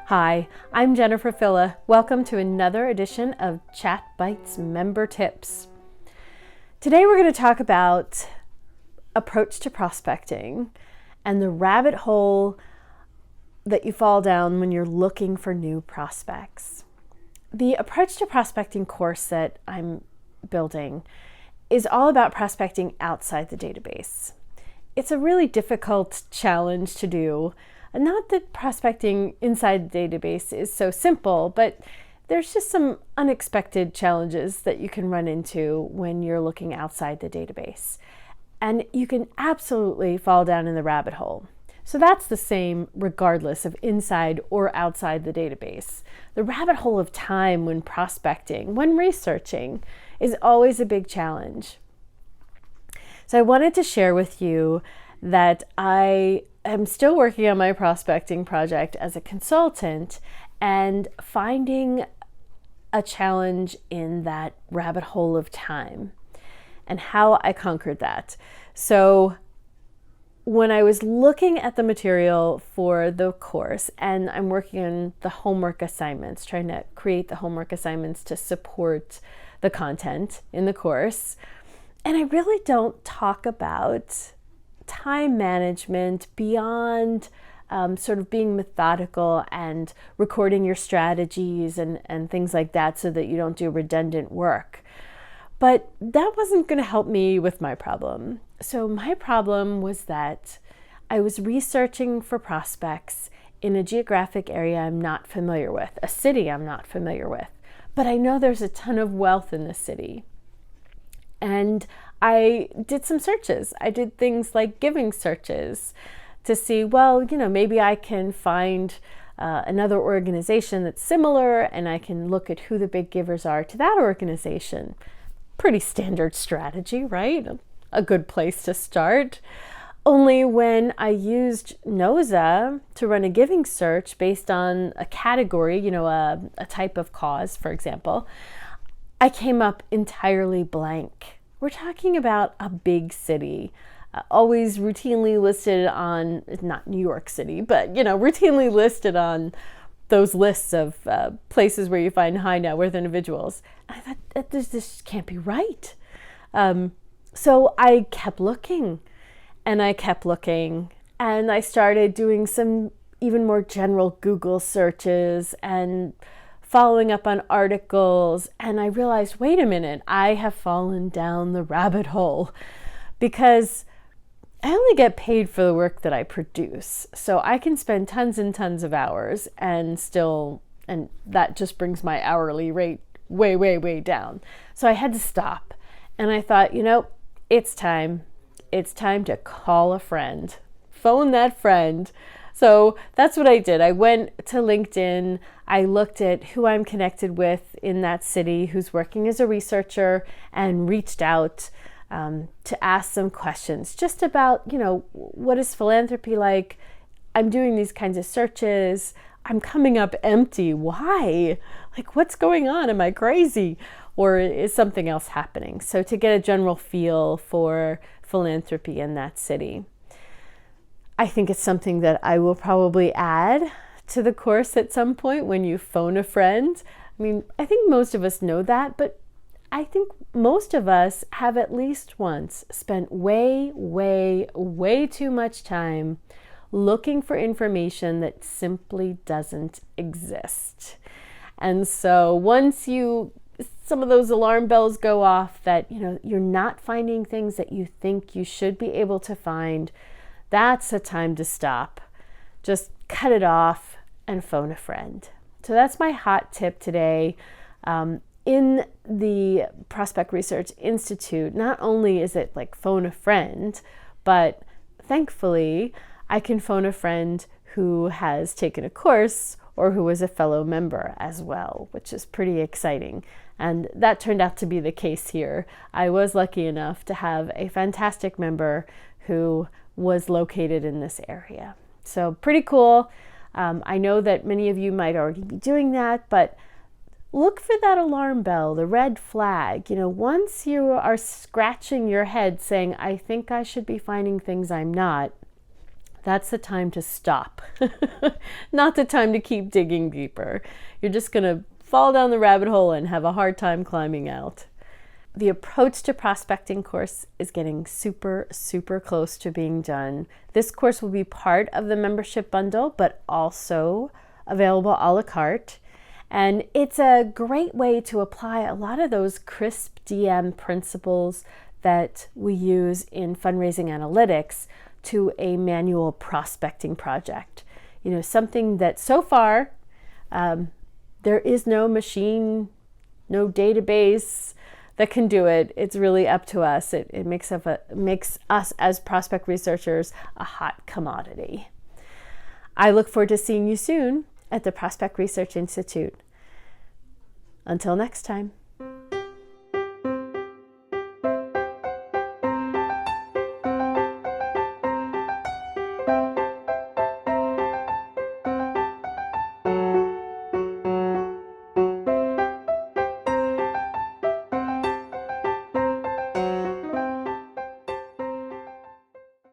Hi, I'm Jennifer Filla. Welcome to another edition of Chat Bites Member Tips. Today we're going to talk about approach to prospecting and the rabbit hole that you fall down when you're looking for new prospects. The approach to prospecting course that I'm building is all about prospecting outside the database. It's a really difficult challenge to do. Not that prospecting inside the database is so simple, but there's just some unexpected challenges that you can run into when you're looking outside the database. And you can absolutely fall down in the rabbit hole. So that's the same regardless of inside or outside the database. The rabbit hole of time when prospecting, when researching, is always a big challenge. So I wanted to share with you that I'm still working on my prospecting project as a consultant and finding a challenge in that rabbit hole of time and how I conquered that. So when I was looking at the material for the course, and I'm working on the homework assignments, trying to create the homework assignments to support the content in the course, and I really don't talk about time management beyond sort of being methodical and recording your strategies and things like that so that you don't do redundant work. But that wasn't going to help me with my problem. So my problem was that I was researching for prospects in a geographic area I'm not familiar with, a city I'm not familiar with, but I know there's a ton of wealth in the city. And I did some searches. I did things like giving searches to see, maybe I can find another organization that's similar and I can look at who the big givers are to that organization. Pretty standard strategy, right? A good place to start. Only when I used NOZA to run a giving search based on a category, a type of cause, for example, I came up entirely blank. We're talking about a big city, always routinely listed on, not New York City, but, routinely listed on those lists of places where you find high net worth individuals. I thought, this can't be right. So I kept looking and I I started doing some even more general Google searches and following up on articles, and I realized, wait a minute, I have fallen down the rabbit hole because I only get paid for the work that I produce. So I can spend tons and tons of hours and that just brings my hourly rate way, way, way down. So I had to stop. And I thought, it's time. It's time to call a friend, phone that friend. So that's what I did. I went to LinkedIn. I looked at who I'm connected with in that city who's working as a researcher and reached out to ask some questions just about, what is philanthropy like? I'm doing these kinds of searches. I'm coming up empty. Why? Like, what's going on? Am I crazy? Or is something else happening? So to get a general feel for philanthropy in that city. I think it's something that I will probably add to the course at some point when you phone a friend. I mean, I think most of us know that, but I think most of us have at least once spent way, way, way too much time looking for information that simply doesn't exist. And so once some of those alarm bells go off that, you're not finding things that you think you should be able to find, that's a time to stop. Just cut it off and phone a friend. So that's my hot tip today. In the Prospect Research Institute, not only is it like phone a friend, but thankfully I can phone a friend who has taken a course or who was a fellow member as well, which is pretty exciting. And that turned out to be the case here. I was lucky enough to have a fantastic member who was located in this area. So pretty cool. I know that many of you might already be doing that, but look for that alarm bell, the red flag. Once you are scratching your head saying, I think I should be finding things I'm not, that's the time to stop, not the time to keep digging deeper. You're just going to fall down the rabbit hole and have a hard time climbing out. The approach to prospecting course is getting super, super close to being done. This course will be part of the membership bundle, but also available a la carte. And it's a great way to apply a lot of those crisp DM principles that we use in fundraising analytics to a manual prospecting project. You know, something that so far there is no machine, no database that can do it. It's really up to us. It makes us as prospect researchers a hot commodity. I look forward to seeing you soon at the Prospect Research Institute. Until next time.